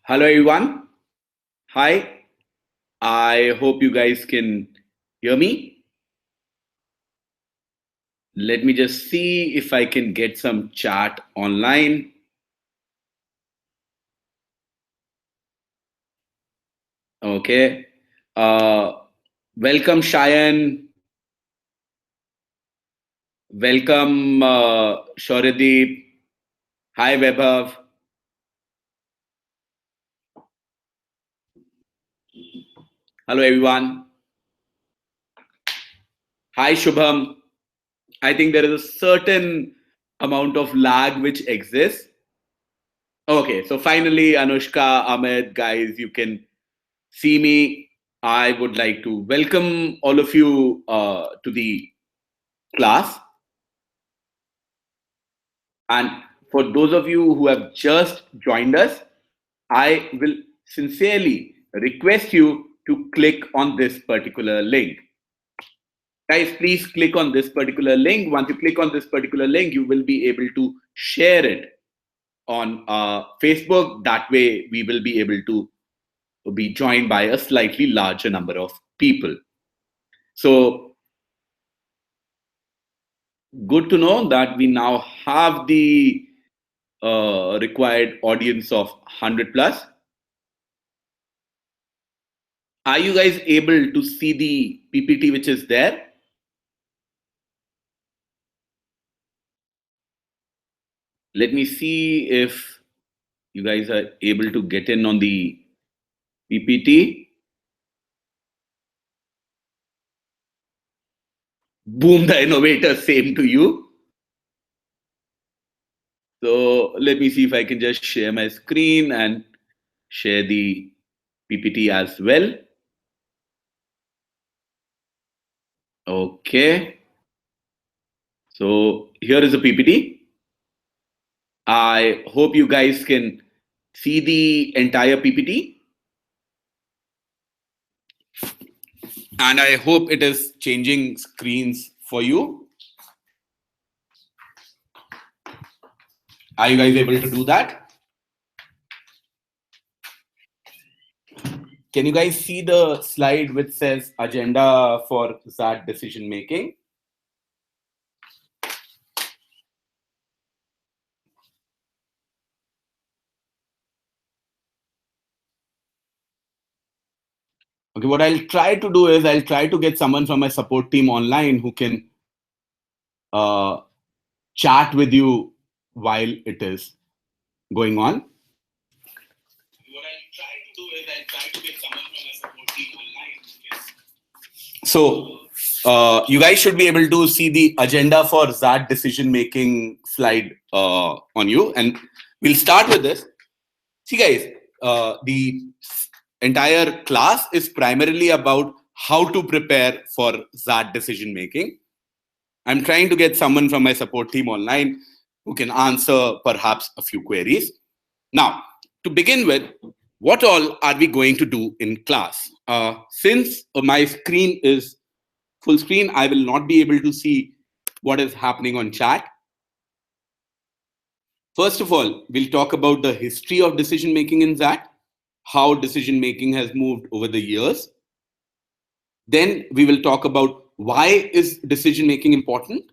Hello, everyone. Hi. I hope you guys can hear me. Let me just see if I can get some chat online. Okay. Uh, Welcome, Shayan. Welcome, Shoradeep. Hi, Vaibhav. Hello, everyone. Hi, Shubham. I think there is a certain amount of lag which exists. Okay, so finally, Anushka, Ahmed, guys, you can see me. I would like to welcome all of you to the class. And for those of you who have just joined us, I will sincerely request you to click on this particular link. Guys, please click on this particular link. Once you click on this particular link, you will be able to share it on Facebook. That way, we will be able to be joined by a slightly larger number of people. So good to know that we now have the required audience of 100 plus. Are you guys able to see the PPT which is there? Let me see if you guys are able to get in on the PPT. Boom, the innovator, same to you. So let me see if I can just share my screen and share the PPT as well. Okay. So here is a PPT. I hope you guys can see the entire PPT. And I hope it is changing screens for you. Are you guys able to do that? Can you guys see the slide which says agenda for XAT decision making? Okay, what I'll try to do is I'll try to get someone from my support team online who can chat with you while it is going on. What I'll try to do is I'll try to get someone from my support team online. So you guys should be able to see the agenda for XAT decision making slide on you, and we'll start with this. See, guys, the entire class is primarily about how to prepare for XAT decision making. I'm trying to get someone from my support team online who can answer perhaps a few queries. Now, to begin with, what all are we going to do in class? Since my screen is full screen, I will not be able to see what is happening on chat. First of all, we'll talk about the history of decision making in XAT, how decision making has moved over the years. Then we will talk about why is decision making important.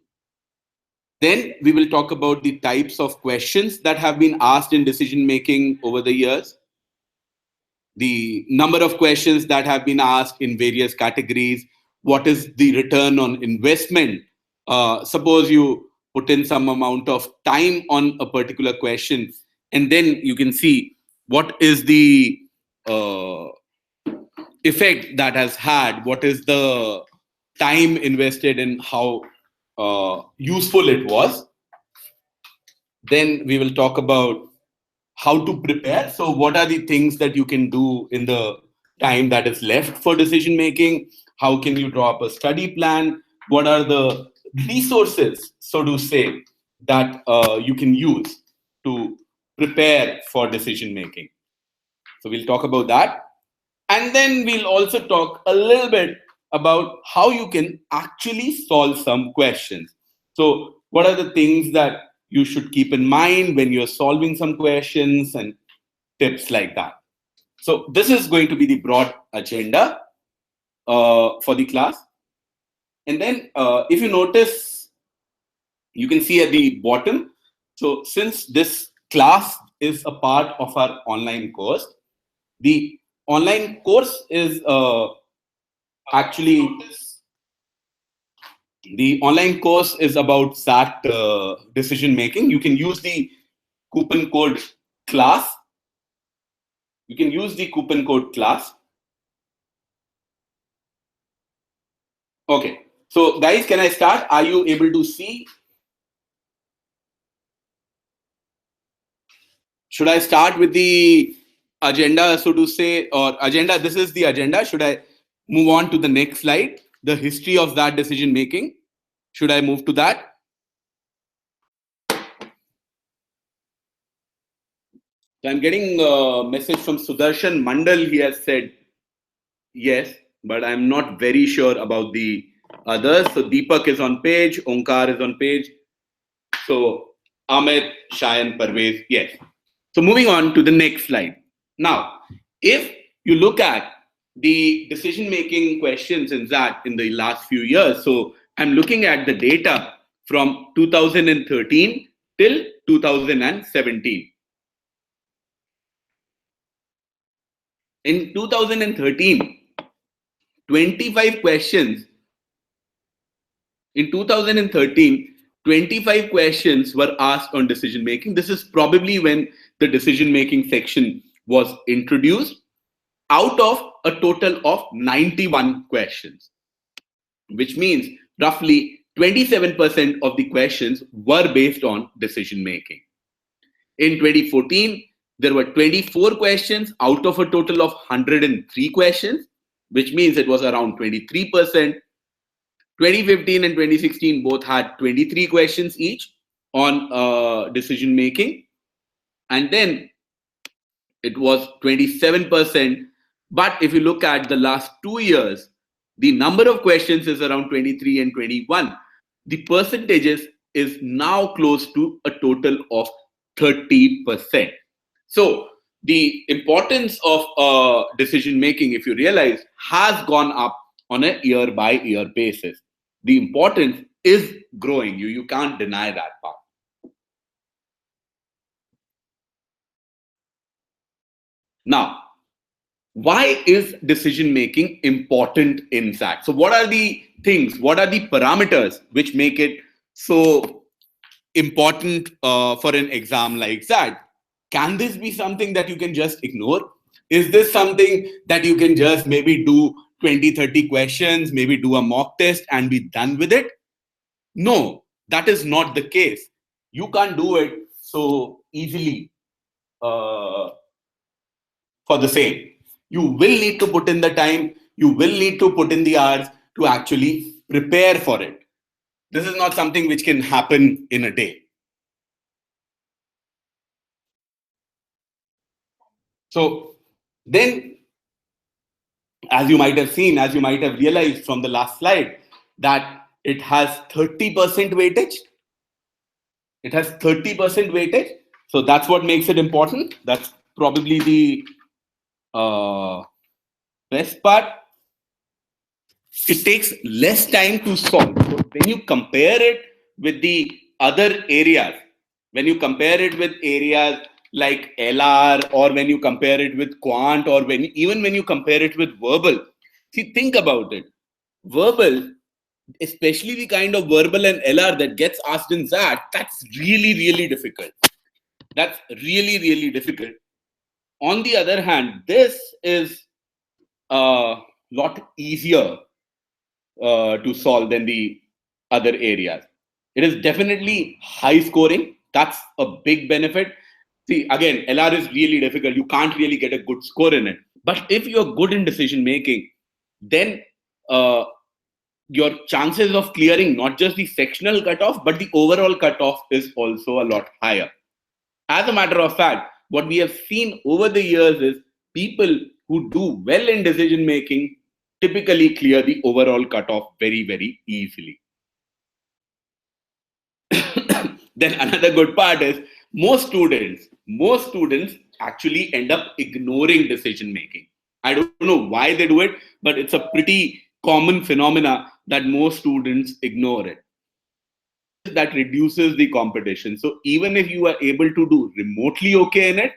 Then we will talk about the types of questions that have been asked in decision making over the years, the number of questions that have been asked in various categories, what is the return on investment. Suppose you put in some amount of time on a particular question, and then you can see what is the effect that has had, what is the time invested and how useful it was. Then we will talk about how to prepare. So what are the things that you can do in the time that is left for decision making? How can you draw up a study plan? What are the resources, so to say, that you can use to prepare for decision making? So we'll talk about that. And then we'll also talk a little bit about how you can actually solve some questions. So what are the things that you should keep in mind when you're solving some questions and tips like that. So this is going to be the broad agenda for the class. And then if you notice, you can see at the bottom. So since this class is a part of our online course, the online course is actually the online course is about XAT decision making. You can use the coupon code class. You can use the coupon code class. Okay. So guys, can I start? Are you able to see? Should I start with the agenda, so to say, or agenda? This is the agenda. Should I move on to the next slide? The history of that decision making. Should I move to that? So I'm getting a message from Sudarshan Mandal. He has said yes, but I'm not very sure about the others. So Deepak is on page, Onkar is on page. So Amit, Shayan, Parvez, yes. So moving on to the next slide. Now, if you look at the decision-making questions in that in the last few years, so I'm looking at the data from 2013 till 2017. In 2013, 25 questions. In 2013, 25 questions were asked on decision making. This is probably when the decision making section was introduced, out of a total of 91 questions, which means roughly 27% of the questions were based on decision making. In 2014, there were 24 questions out of a total of 103 questions, which means it was around 23%. 2015 and 2016 both had 23 questions each on decision making. And then it was 27%. But if you look at the last 2 years, the number of questions is around 23 and 21. The percentages is now close to a total of 30%. So the importance of decision making, if you realize, has gone up on a year by year basis. The importance is growing. You can't deny that part. Now, why is decision making important in SAT? So what are the things, what are the parameters which make it so important for an exam like SAT? Can this be something that you can just ignore? Is this something that you can just maybe do 20, 30 questions, maybe do a mock test and be done with it? No, that is not the case. You can't do it so easily for the same. You will need to put in the time, you will need to put in the hours to actually prepare for it. This is not something which can happen in a day. So then, as you might have seen, as you might have realized from the last slide, that it has 30% weightage. It has 30% weightage. So that's what makes it important. That's probably the best part. It takes less time to solve. So when you compare it with the other areas, when you compare it with areas like LR, or when you compare it with quant, or even when you compare it with verbal, see, think about it. Verbal, especially the kind of verbal and LR that gets asked in that, that's really, really difficult. That's really, really difficult. On the other hand, this is a lot easier to solve than the other areas. It is definitely high scoring. That's a big benefit. See, again, LR is really difficult. You can't really get a good score in it. But if you're good in decision making, then your chances of clearing not just the sectional cutoff, but the overall cutoff is also a lot higher. As a matter of fact, what we have seen over the years is people who do well in decision making typically clear the overall cutoff very, very easily. Then another good part is most students actually end up ignoring decision making. I don't know why they do it, but it's a pretty common phenomena that most students ignore it. That reduces the competition. So even if you are able to do remotely okay in it,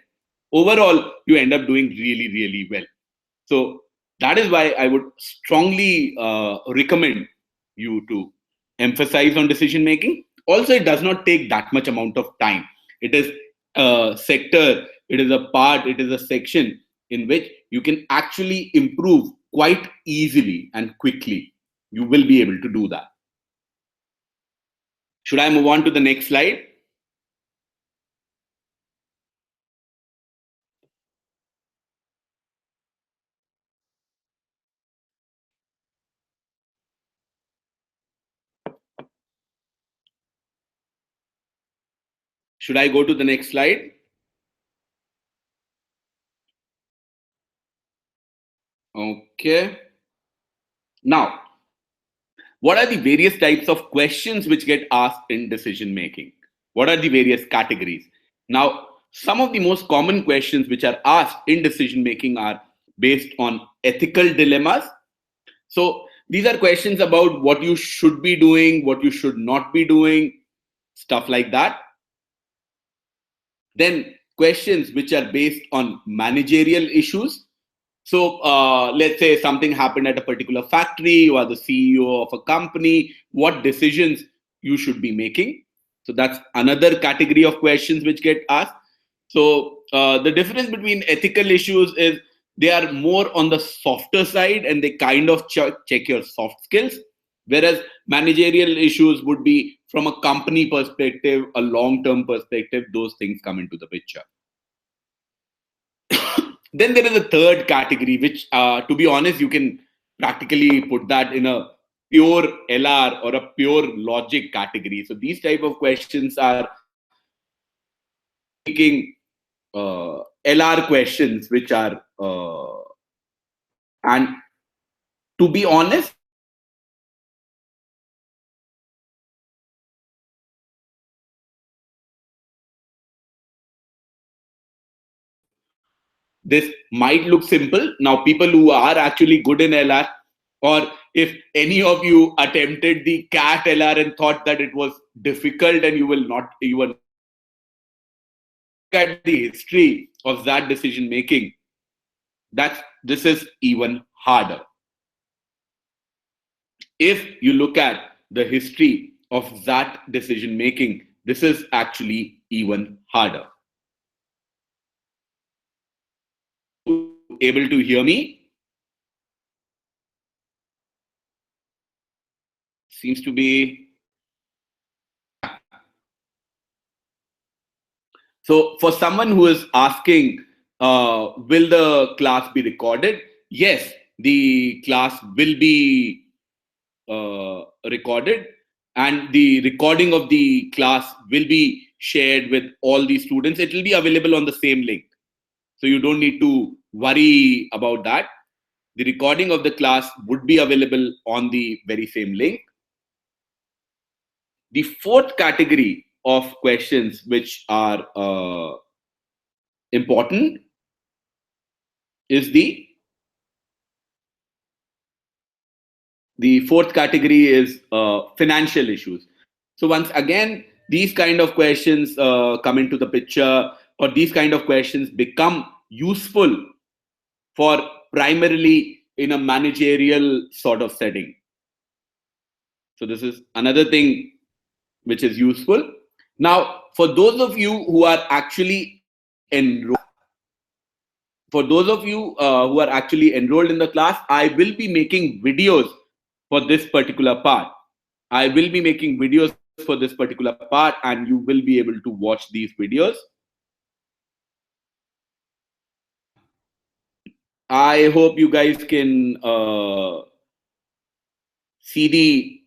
overall you end up doing really, really well. So that is why I would strongly recommend you to emphasize on decision making. Also, it does not take that much amount of time. It is a sector, it is a part, it is a section in which you can actually improve quite easily and quickly. You will be able to do that. Should I move on to the next slide? Should I go to the next slide? Okay. Now, what are the various types of questions which get asked in decision making? What are the various categories? Now, some of the most common questions which are asked in decision making are based on ethical dilemmas. So, these are questions about what you should be doing, what you should not be doing, stuff like that. Then questions which are based on managerial issues. So let's say something happened at a particular factory, you are the CEO of a company, what decisions you should be making. So that's another category of questions which get asked. So the difference between ethical issues is they are more on the softer side and they kind of check your soft skills. Whereas managerial issues would be from a company perspective, a long-term perspective, those things come into the picture. Then there is a third category, which, to be honest, you can practically put that in a pure LR or a pure logic category. So these type of questions are making LR questions, which are, and to be honest, this might look simple. Now, people who are actually good in LR, or if any of you attempted the CAT LR and thought that it was difficult and you were at the history of that decision making, this is even harder. If you look at the history of that decision making, this is actually even harder. Able to hear me? Seems to be. So for someone who is asking, will the class be recorded? Yes, the class will be recorded, and the recording of the class will be shared with all the students. It will be available on the same link. So you don't need to worry about that. The recording of the class would be available on the very same link. The fourth category of questions which are important is the fourth category is financial issues. So once again, these kind of questions come into the picture, or these kind of questions become useful for primarily in a managerial sort of setting. So this is another thing which is useful. Now, for those of you who are actually enrolled, in the class, I will be making videos for this particular part. I will be making videos for this particular part, and you will be able to watch these videos. I hope you guys can see the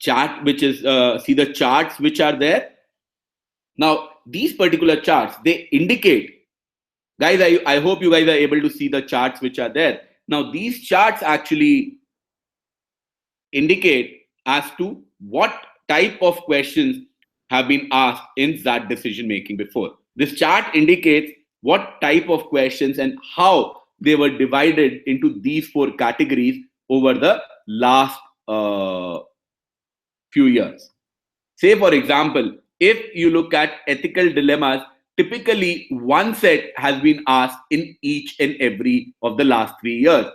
chart, which is see the charts which are there. Now, these particular charts, they indicate, guys, I hope you guys are able to see the charts which are there. Now, these charts actually indicate as to what type of questions have been asked in that decision making before. This chart indicates what type of questions and how they were divided into these 4 categories over the last few years. Say, for example, if you look at ethical dilemmas, typically one set has been asked in each and every of the last 3 years.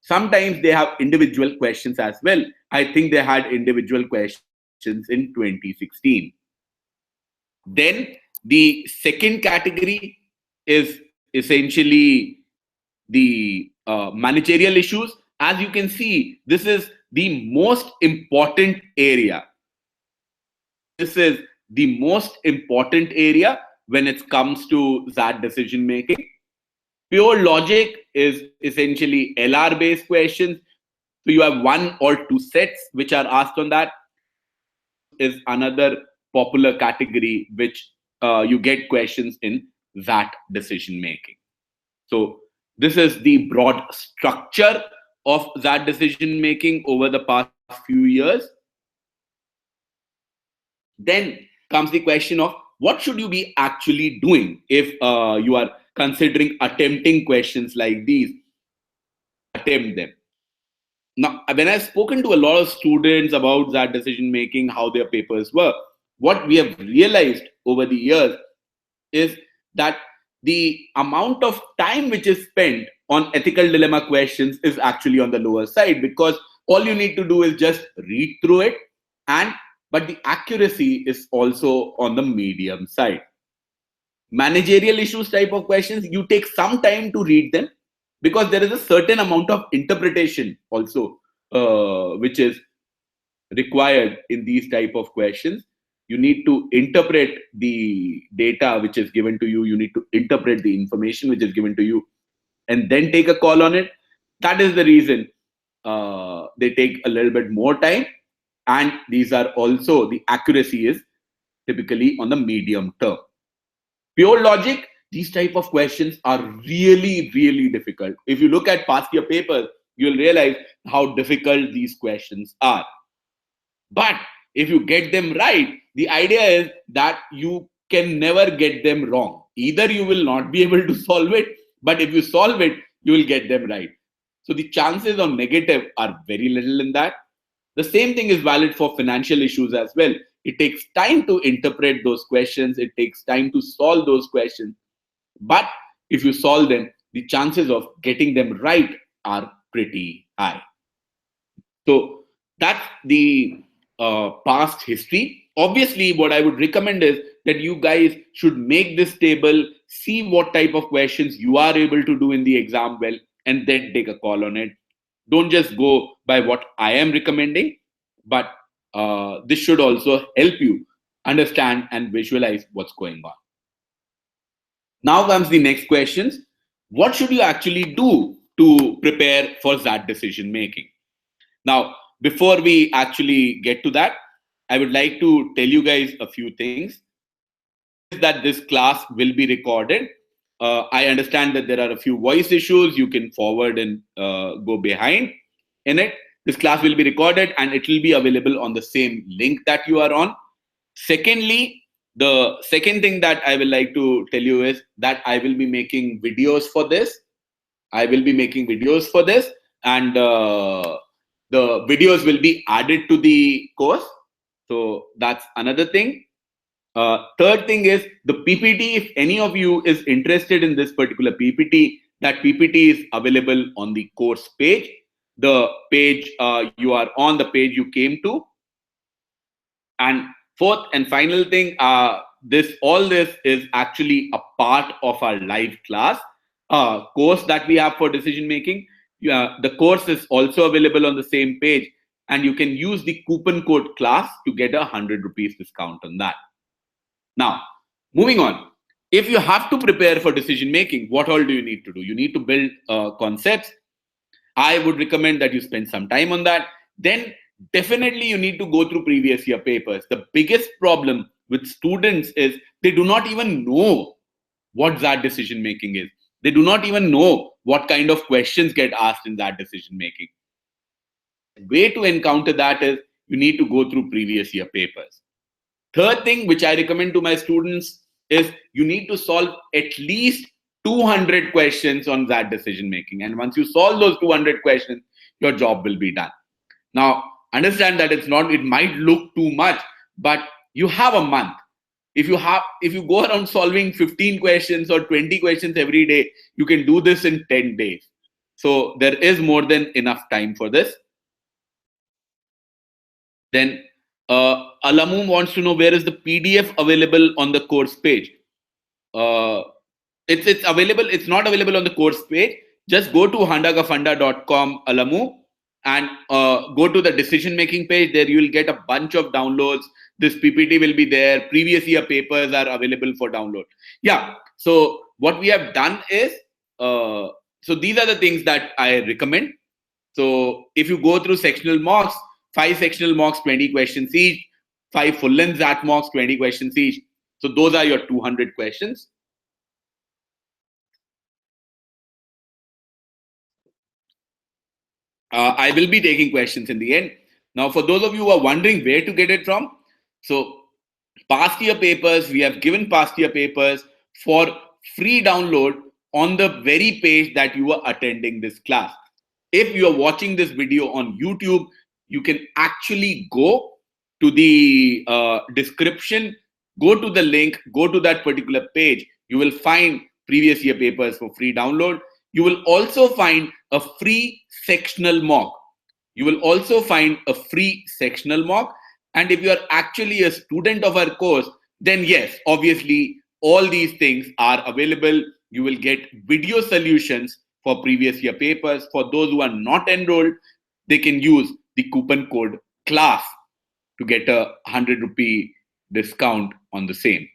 Sometimes they have individual questions as well. I think they had individual questions in 2016. Then the second category is essentially the managerial issues. As you can see, this is the most important area. This is the most important area when it comes to that decision making. Pure logic is essentially LR based questions. So you have 1 or 2 sets which are asked on that. Is another popular category which you get questions in that decision making. So this is the broad structure of that decision making over the past few years. Then comes the question of what should you be actually doing if you are considering attempting questions like these. Attempt them. Now, when I've spoken to a lot of students about that decision making, how their papers were, what we have realized over the years is that the amount of time which is spent on ethical dilemma questions is actually on the lower side, because all you need to do is just read through it, but the accuracy is also on the medium side. Managerial issues type of questions, you take some time to read them, because there is a certain amount of interpretation also which is required in these type of questions. You need to interpret the data which is given to you. You need to interpret the information which is given to you and then take a call on it. That is the reason they take a little bit more time. And these are also, the accuracy is typically on the medium term. Pure logic, these type of questions are really, really difficult. If you look at past year papers, you'll realize how difficult these questions are. But if you get them right, the idea is that you can never get them wrong. Either you will not be able to solve it, but if you solve it, you will get them right. So the chances of negative are very little in that. The same thing is valid for financial issues as well. It takes time to interpret those questions. It takes time to solve those questions. But if you solve them, the chances of getting them right are pretty high. So that's the past history. Obviously, what I would recommend is that you guys should make this table, see what type of questions you are able to do in the exam well, and then take a call on it. Don't just go by what I am recommending, but this should also help you understand and visualize what's going on. Now comes the next questions. What should you actually do to prepare for that decision making? Now, before we actually get to that, I would like to tell you guys a few things. One is that this class will be recorded. I understand that there are a few voice issues. You can forward and go behind in it. This class will be recorded and it will be available on the same link that you are on. Secondly, the second thing that I will like to tell you is that I will be making videos for this. And the videos will be added to the course. So that's another thing. Third thing is the PPT. If any of you is interested in this particular PPT, that PPT is available on the course page. The page you are on, the page you came to. And fourth and final thing, all this is actually a part of our live class course that we have for decision making. The course is also available on the same page, and you can use the coupon code class to get a 100 rupees discount on that. Now, moving on. If you have to prepare for decision making, what all do you need to do? You need to build concepts. I would recommend that you spend some time on that. Then definitely you need to go through previous year papers. The biggest problem with students is they do not even know what that decision making is. They do not even know what kind of questions get asked in that decision making. The way to encounter that is you need to go through previous year papers. Third thing which I recommend to my students is you need to solve at least 200 questions on that decision making. And once you solve those 200 questions, your job will be done. Now, understand that it might look too much, but you have a month. If you go around solving 15 questions or 20 questions every day, you can do this in 10 days. So there is more than enough time for this. Then Alamu wants to know, where is the PDF available on the course page? It's available. It's not available on the course page. Just go to handagafunda.com, Alamu, and go to the decision making page. There you will get a bunch of downloads. This PPT will be there. Previous year papers are available for download. Yeah. So what we have done is, so these are the things that I recommend. So if you go through sectional mocks, 5 sectional mocks, 20 questions each, 5 full-length XAT mocks, 20 questions each. So those are your 200 questions. I will be taking questions in the end. Now, for those of you who are wondering where to get it from, so past year papers, we have given past year papers for free download on the very page that you are attending this class. If you are watching this video on YouTube, you can actually go to the description, go to the link, go to that particular page. You will find previous year papers for free download. You will also find a free sectional mock. You will also find a free sectional mock. And if you are actually a student of our course, then yes, obviously, all these things are available. You will get video solutions for previous year papers. For those who are not enrolled, they can use the coupon code CLASS to get a 100 rupee discount on the same.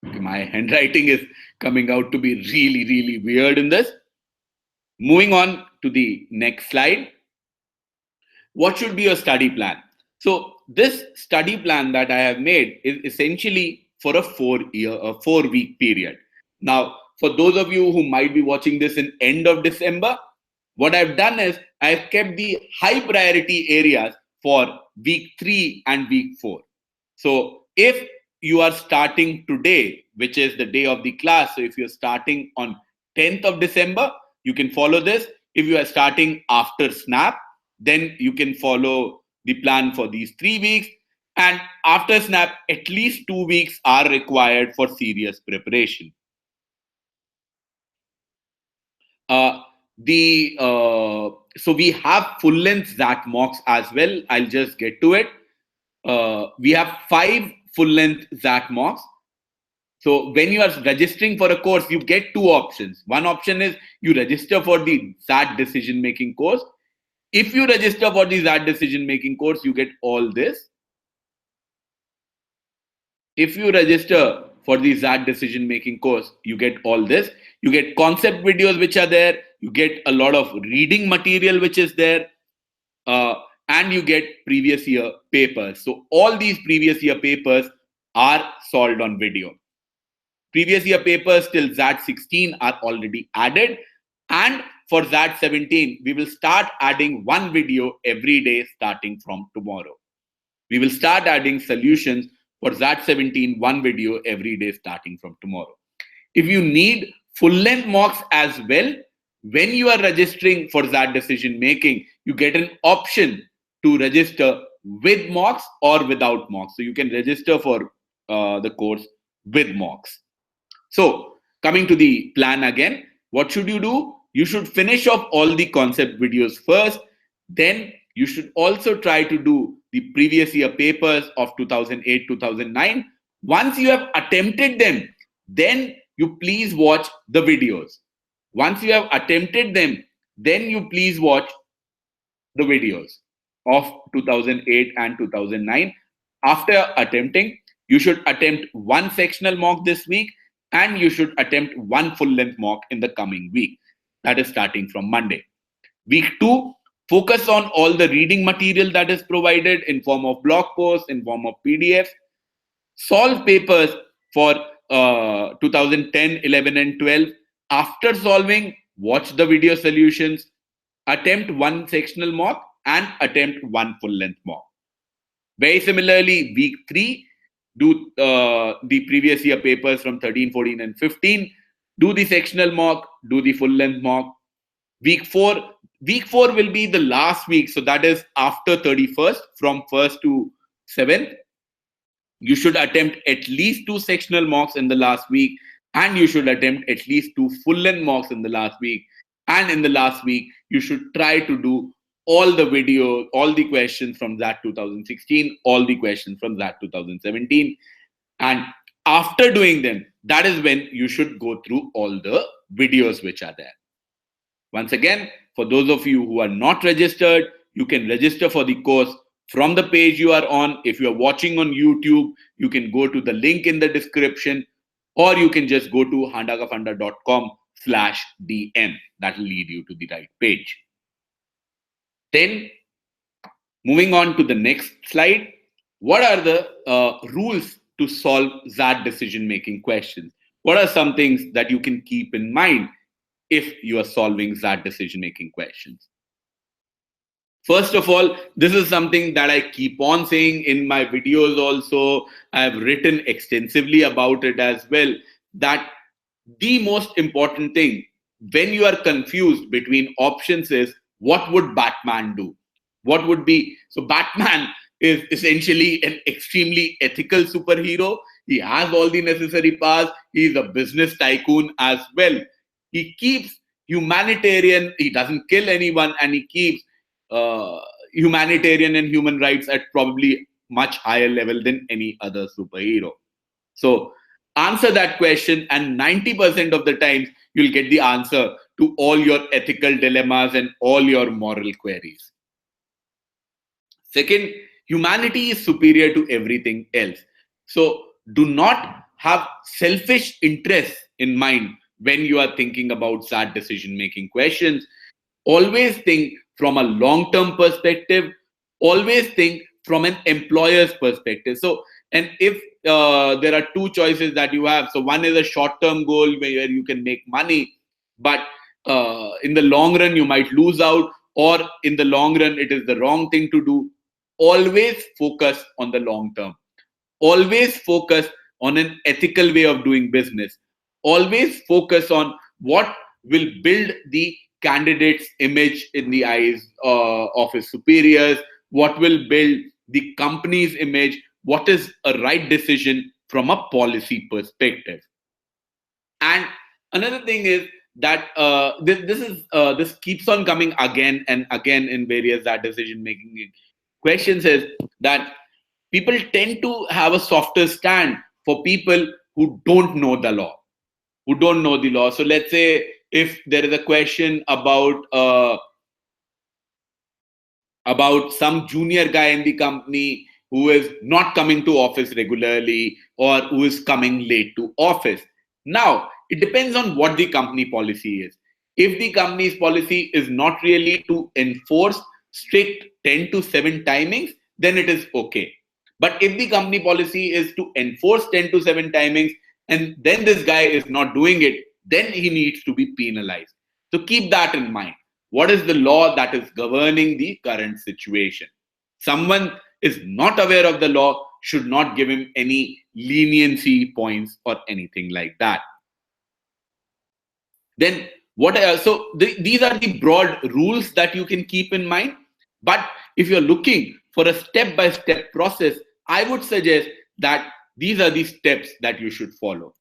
Okay, my handwriting is coming out to be really, really weird in this. Moving on to the next slide. What should be your study plan? So this study plan that I have made is essentially for a 4-week period. Now, for those of you who might be watching this in end of December, what I've done is I've kept the high priority areas for week 3 and week 4. So if you are starting today, which is the day of the class, so if you're starting on 10th of December, you can follow this. If you are starting after Snap, then you can follow the plan for these 3 weeks. And after Snap, at least 2 weeks are required for serious preparation. So we have full-length XAT mocks as well. I'll just get to it. We have 5 full-length XAT mocks. So when you are registering for a course, you get 2 options. One option is you register for the XAT decision-making course. If you register for the XAT decision-making course, you get all this. If you register for the XAT decision-making course, you get all this. You get concept videos which are there. You get a lot of reading material which is there. And you get previous year papers. So all these previous year papers are solved on video. Previous year papers till XAT 16 are already added. And for XAT 17, we will start adding 1 video every day starting from tomorrow. We will start adding solutions for XAT 17, 1 video every day starting from tomorrow. If you need full-length mocks as well, when you are registering for XAT decision making, you get an option to register with mocks or without mocks. So you can register for the course with mocks. So coming to the plan again, what should you do? You should finish off all the concept videos first. Then you should also try to do the previous year papers of 2008, 2009. Once you have attempted them, then you please watch the videos. Once you have attempted them, then you please watch the videos of 2008 and 2009. After attempting, you should attempt 1 sectional mock this week, and you should attempt 1 full-length mock in the coming week. That is starting from Monday. Week 2, focus on all the reading material that is provided in form of blog posts, in form of PDF. Solve papers for 2010, 11, and 12. After solving, watch the video solutions, attempt 1 sectional mock, and attempt 1 full-length mock. Very similarly, week 3, do the previous year papers from 13, 14, and 15. Do the sectional mock, do the full length mock. Week 4 will be the last week, so that is after 31st, from 1st to 7th. You should attempt at least 2 sectional mocks in the last week, and you should attempt at least 2 full length mocks in the last week. And in the last week, you should try to do all the video, all the questions from that 2016, all the questions from that 2017. And after doing them, that is when you should go through all the videos which are there. Once again, for those of you who are not registered, you can register for the course from the page you are on. If you are watching on YouTube, you can go to the link in the description, or you can just go to handakafunda.com/DM. That will lead you to the right page. Then, moving on to the next slide, what are the rules to solve XAT decision-making questions? What are some things that you can keep in mind if you are solving XAT decision-making questions? First of all, this is something that I keep on saying in my videos also. I have written extensively about it as well, that the most important thing when you are confused between options is, what would Batman do? What would be, so Batman is essentially an extremely ethical superhero. He has all the necessary powers. He is a business tycoon as well. He keeps humanitarian, he doesn't kill anyone, and he keeps humanitarian and human rights at probably much higher level than any other superhero. So answer that question, and 90% of the times you'll get the answer to all your ethical dilemmas and all your moral queries. Second, humanity is superior to everything else. So do not have selfish interests in mind when you are thinking about XAT decision-making questions. Always think from a long-term perspective. Always think from an employer's perspective. So, and if there are two choices that you have, so one is a short-term goal where you can make money, but in the long run you might lose out, or in the long run it is the wrong thing to do. Always focus on the long term. Always focus on an ethical way of doing business. Always focus on what will build the candidate's image in the eyes of his superiors, what will build the company's image, what is a right decision from a policy perspective. And another thing is that this keeps on coming again and again in various decision making questions, is that people tend to have a softer stand for people who don't know the law, So let's say if there is a question about some junior guy in the company who is not coming to office regularly, or who is coming late to office. Now, it depends on what the company policy is. If the company's policy is not really to enforce strict 10 to 7 timings, then it is okay. But if the company policy is to enforce 10 to 7 timings, and then this guy is not doing it, then he needs to be penalized. So keep that in mind. What is the law that is governing the current situation? Someone is not aware of the law should not give him any leniency points or anything like that. Then these are the broad rules that you can keep in mind. But if you're looking for a step-by-step process, I would suggest that these are the steps that you should follow.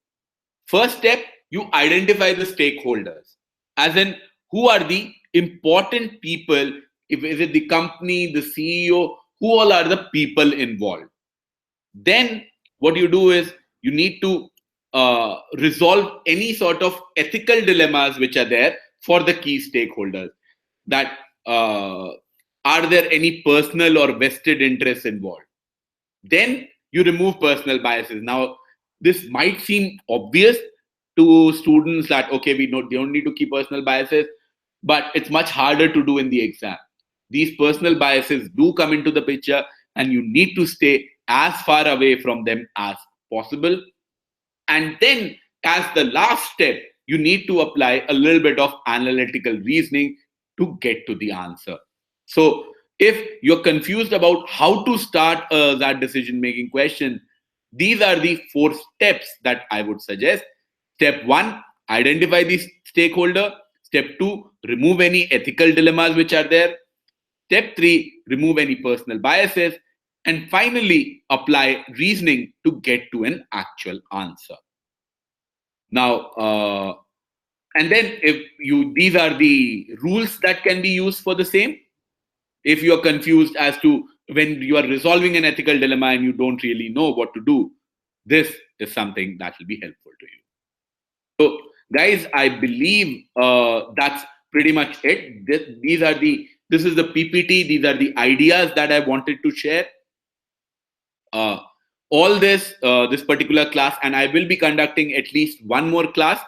First step, you identify the stakeholders, as in who are the important people. Is it the company, the CEO, who all are the people involved? Then what you do is you need to resolve any sort of ethical dilemmas which are there for the key stakeholders. That are there any personal or vested interests involved? Then you remove personal biases. Now, this might seem obvious to students that, okay, we don't need to keep personal biases, but it's much harder to do in the exam. These personal biases do come into the picture, and you need to stay as far away from them as possible. And then, as the last step, you need to apply a little bit of analytical reasoning to get to the answer. So if you're confused about how to start that decision-making question, these are the 4 steps that I would suggest. Step 1, identify the stakeholder. Step 2, remove any ethical dilemmas which are there. Step 3, remove any personal biases. And finally, apply reasoning to get to an actual answer. Now, and then these are the rules that can be used for the same. If you are confused as to when you are resolving an ethical dilemma and you don't really know what to do, this is something that will be helpful to you. So, guys, I believe that's pretty much it. This is the PPT. These are the ideas that I wanted to share. All this particular class, and I will be conducting at least one more class,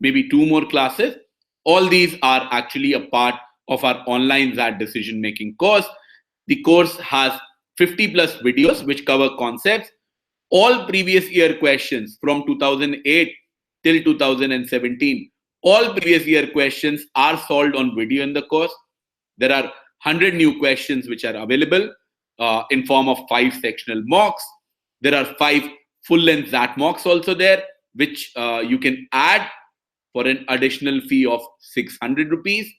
maybe two more classes. All these are actually a part of our online XAT decision making course. The course has 50 plus videos which cover concepts. All previous year questions from 2008 till 2017, all previous year questions are solved on video in the course. There are 100 new questions which are available in form of 5 sectional mocks. There are 5 full-length XAT mocks also there, which you can add for an additional fee of 600 rupees.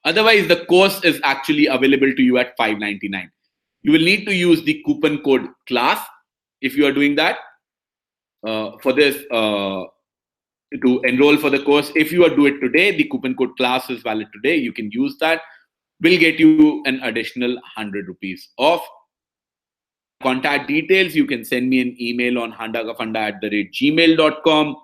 Otherwise, the course is actually available to you at 599. You will need to use the coupon code CLASS if you are doing that for this to enroll for the course. If you are do it today, the coupon code CLASS is valid today. You can use that. Will get you an additional 100 rupees off. Contact details, you can send me an email on handagafunda@gmail.com.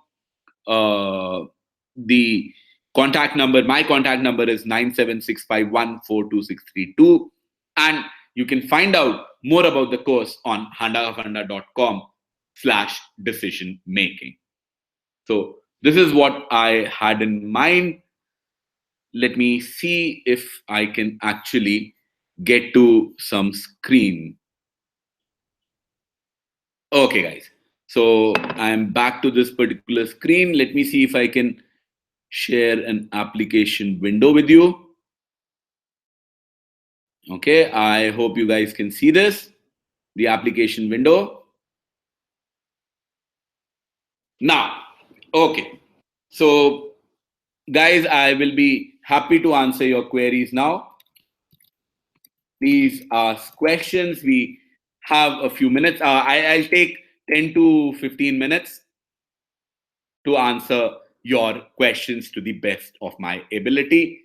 The contact number, my contact number is 976514263 and you can find out more about the course on handagafunda.com/decision making. So this is what I had in mind. Let me see if I can actually get to some screen. Okay, guys. So I'm back to this particular screen. Let me see if I can share an application window with you. Okay, I hope you guys can see this, the application window. Now, okay. So, guys, I will be happy to answer your queries now. Please ask questions. We have a few minutes. I'll take 10 to 15 minutes to answer your questions to the best of my ability.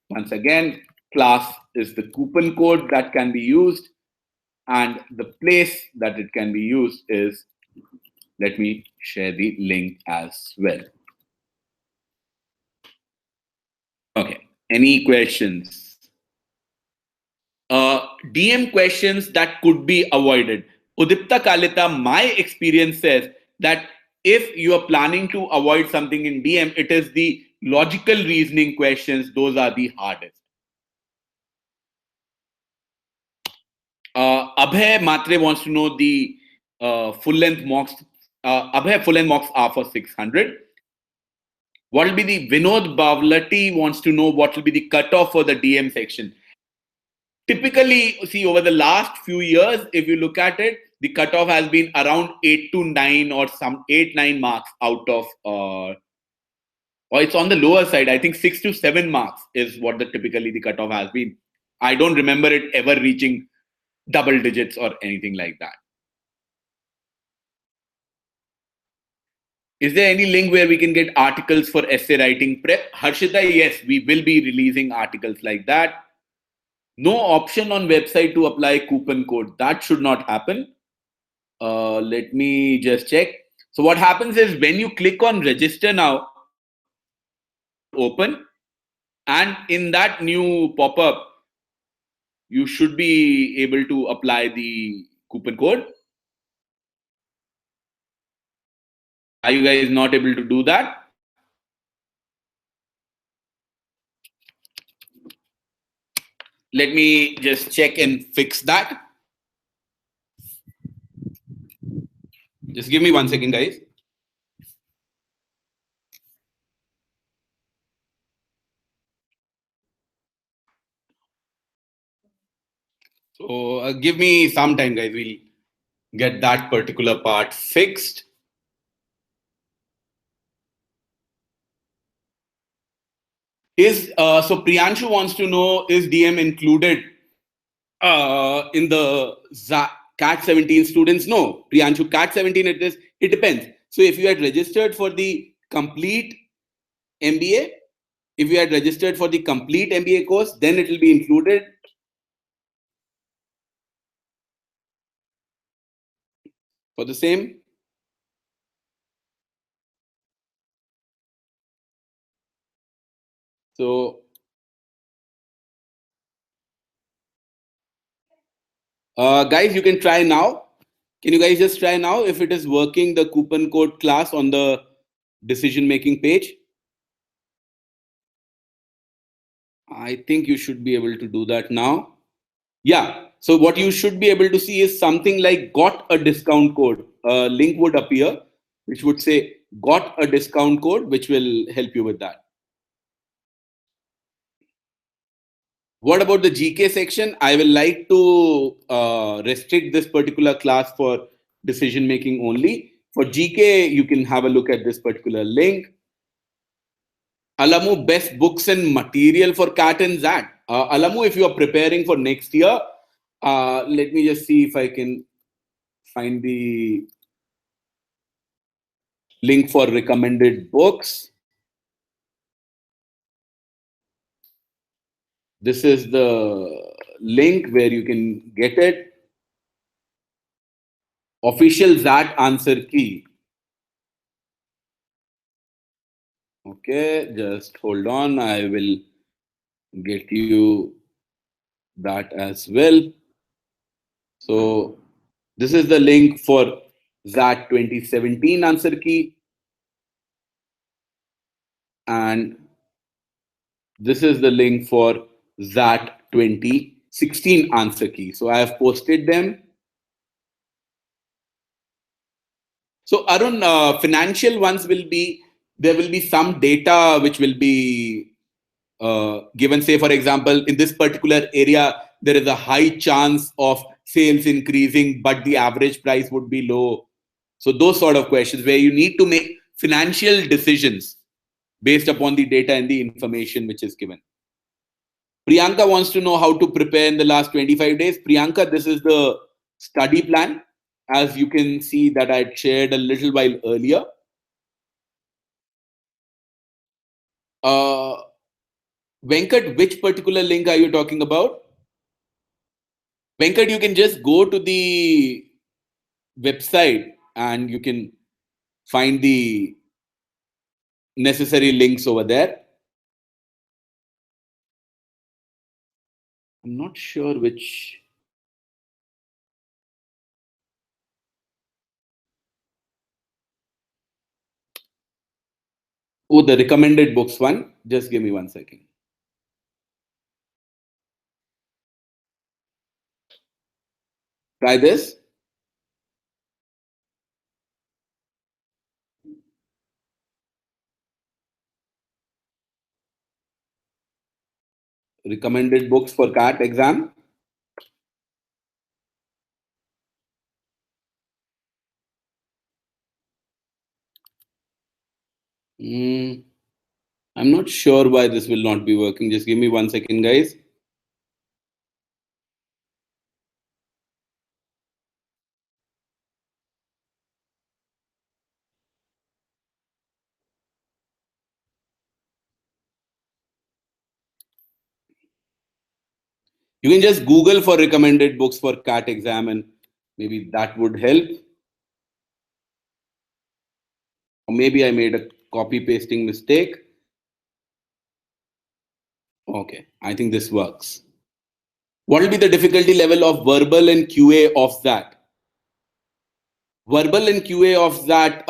Once again, class is the coupon code that can be used, and the place that it can be used is, let me share the link as well. Okay, any questions? DM questions that could be avoided. Udipta Kalita, my experience says that if you are planning to avoid something in DM, it is the logical reasoning questions. Those are the hardest. Abhay Matre wants to know the full-length mocks. Abhay, full-length mocks are for 600. What will be the Vinod Bavlati wants to know what will be the cutoff for the DM section. Typically, see, over the last few years, if you look at it, the cutoff has been around 8 to 9 or some 8-9 marks out of, or it's on the lower side. I think 6 to 7 marks is what typically the cutoff has been. I don't remember it ever reaching double digits or anything like that. Is there any link where we can get articles for essay writing prep? Harshita, yes, we will be releasing articles like that. No option on website to apply coupon code. That should not happen. Let me just check. So what happens is when you click on register now, open, and in that new pop-up, you should be able to apply the coupon code. Are you guys not able to do that? Let me just check and fix that. Just give me 1 second, guys. So give me some time, guys. We'll get that particular part fixed. So Priyanshu wants to know, is DM included in the CAT 17 students? No, Priyanshu, CAT 17 it depends. So if you had registered for the complete MBA, if you had registered for the complete MBA course, then it will be included. For the same. So guys, you can try now. Can you guys just try now if it is working, the coupon code class on the decision making page? I think you should be able to do that now. Yeah. So what you should be able to see is something like got a discount code. A link would appear which would say got a discount code, which will help you with that. What about the GK section? I will like to restrict this particular class for decision making only. For GK, you can have a look at this particular link. Alamu, best books and material for CAT and XAT. Alamu, if you are preparing for next year, let me just see if I can find the link for recommended books. This is the link where you can get it. Official XAT answer key. Okay, just hold on. I will get you that as well. So this is the link for XAT 2017 answer key. And this is the link for XAT 2016 answer key. So I have posted them. So Arun, financial ones will be, there will be some data which will be given. Say, for example, in this particular area, there is a high chance of sales increasing, but the average price would be low. So those sort of questions where you need to make financial decisions based upon the data and the information which is given. Priyanka wants to know how to prepare in the last 25 days. Priyanka, this is the study plan. As you can see that I shared a little while earlier. Uh, Venkat, which particular link are you talking about? Venkat, you can just go to the website and you can find the necessary links over there. I'm not sure which. Oh, the recommended books one. Just give me 1 second. Try this. Recommended books for CAT exam. I'm not sure why this will not be working. Just give me 1 second, guys. You can just Google for recommended books for CAT exam and maybe that would help. Or maybe I made a copy pasting mistake. Okay, I think this works. What will be the difficulty level of verbal and QA of that? Verbal and QA of that,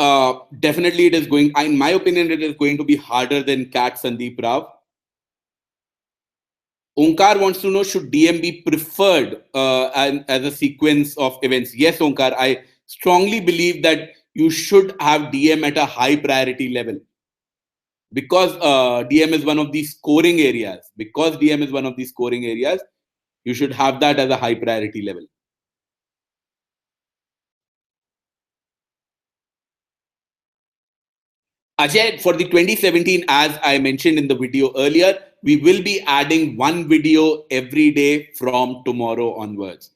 definitely it is going, in my opinion, it is going to be harder than CAT Sandeep Rao. Onkar wants to know, should DM be preferred as a sequence of events? Yes, Onkar, I strongly believe that you should have DM at a high priority level because DM is one of these scoring areas. Because DM is one of these scoring areas, you should have that as a high priority level. Ajay, for the 2017, as I mentioned in the video earlier, we will be adding one video every day from tomorrow onwards.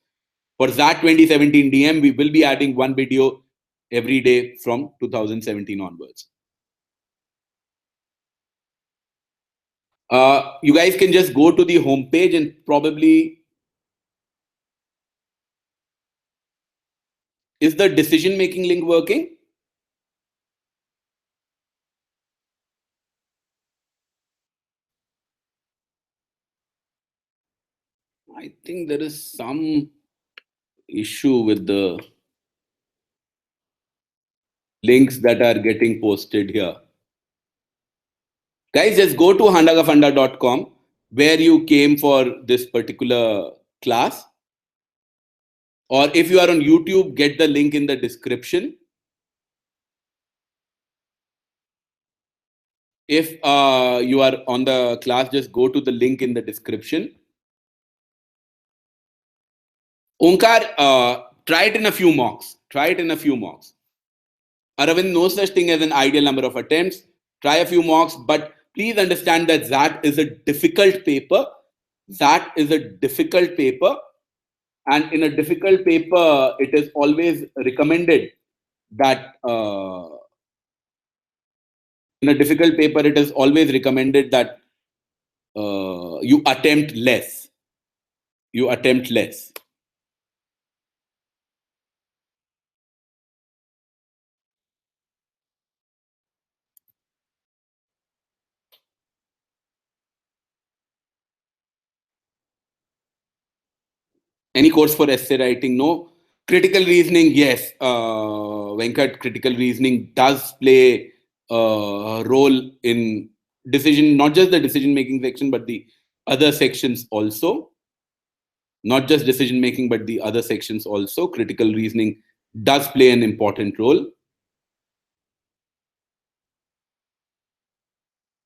For that 2017 DM, we will be adding one video every day from 2017 onwards. You guys can just go to the homepage and probably, is the decision making link working? I think there is some issue with the links that are getting posted here. Guys, just go to handagafunda.com where you came for this particular class. Or if you are on YouTube, get the link in the description. If you are on the class, just go to the link in the description. Onkar, try it in a few mocks. Try it in a few mocks. Aravind, no such thing as an ideal number of attempts. Try a few mocks, but please understand that XAT is a difficult paper. XAT is a difficult paper. And in a difficult paper, it is always recommended that in a difficult paper, it is always recommended that you attempt less. You attempt less. Any course for essay writing? No. Critical reasoning, yes. Venkat, critical reasoning does play a role in decision, not just the decision making section, but the other sections also. Not just decision making, but the other sections also. Critical reasoning does play an important role.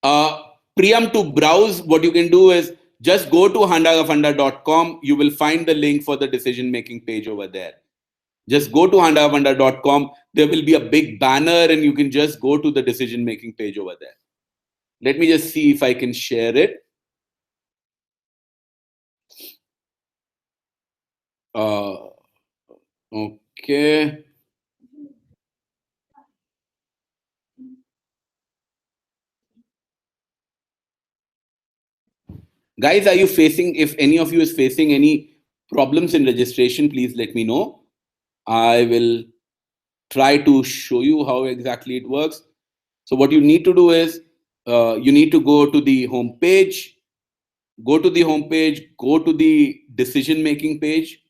Priyam, to browse, what you can do is just go to handagafunda.com. You will find the link for the decision making page over there. Just go to handagafunda.com. There will be a big banner and you can just go to the decision making page over there. Let me just see if I can share it. Okay. Guys, are you facing, if any of you is facing any problems in registration, please let me know. I will try to show you how exactly it works. So what you need to do is you need to go to the home page, go to the decision making page.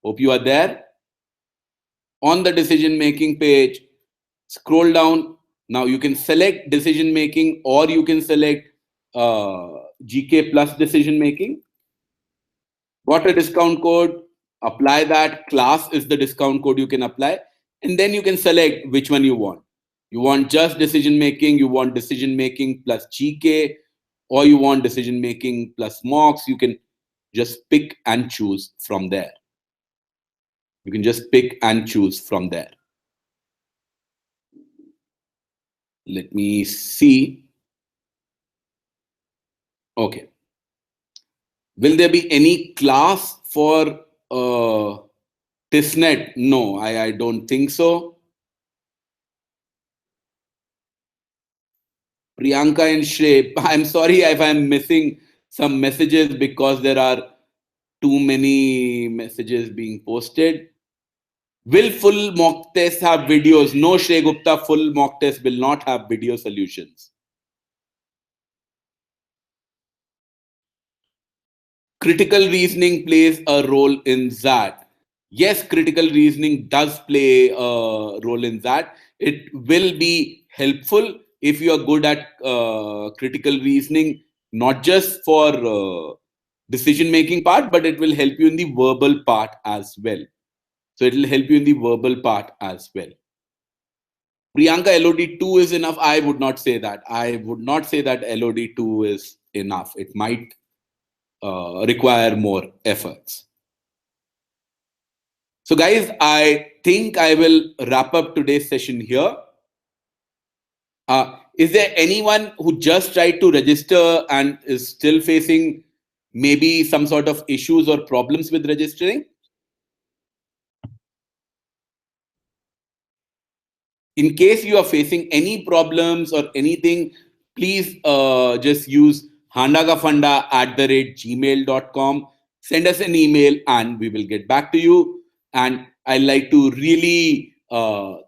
Hope you are there. On the decision making page, scroll down. Now you can select decision making or you can select GK plus decision making. Got a discount code, apply that. Class is the discount code you can apply. And then you can select which one you want. You want just decision making, you want decision making plus GK, or you want decision making plus mocks. You can just pick and choose from there. You can just pick and choose from there. Let me see. Okay. Will there be any class for TISNET? No, I don't think so. Priyanka and Shrey, I'm sorry if I'm missing some messages because there are too many messages being posted. Will full mock test have videos? No, Shrey Gupta, full mock test will not have video solutions. Critical reasoning plays a role in that. Yes, critical reasoning does play a role in that. It will be helpful if you are good at critical reasoning, not just for decision making part, but it will help you in the verbal part as well. So it will help you in the verbal part as well. Priyanka, LOD2 is enough. I would not say that. I would not say that LOD2 is enough. It might require more efforts. So guys, I think I will wrap up today's session here. Is there anyone who just tried to register and is still facing maybe some sort of issues or problems with registering? In case you are facing any problems or anything, please just use handagafunda@gmail.com. Send us an email and we will get back to you. And I'd like to really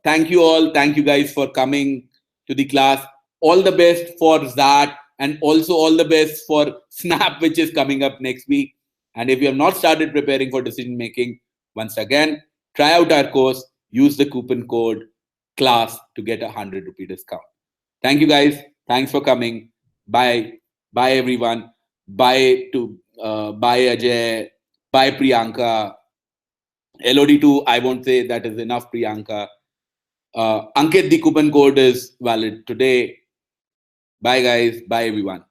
thank you all. Thank you guys for coming to the class. All the best for that, and also all the best for Snap, which is coming up next week. And if you have not started preparing for decision making, once again, try out our course, use the coupon code class to get a 100 rupee discount. Thank you guys. Thanks for coming. Bye. Bye everyone. Bye Ajay. Bye Priyanka. LOD2, I won't say that is enough, Priyanka. Ankit, the coupon code is valid today. Bye guys. Bye everyone.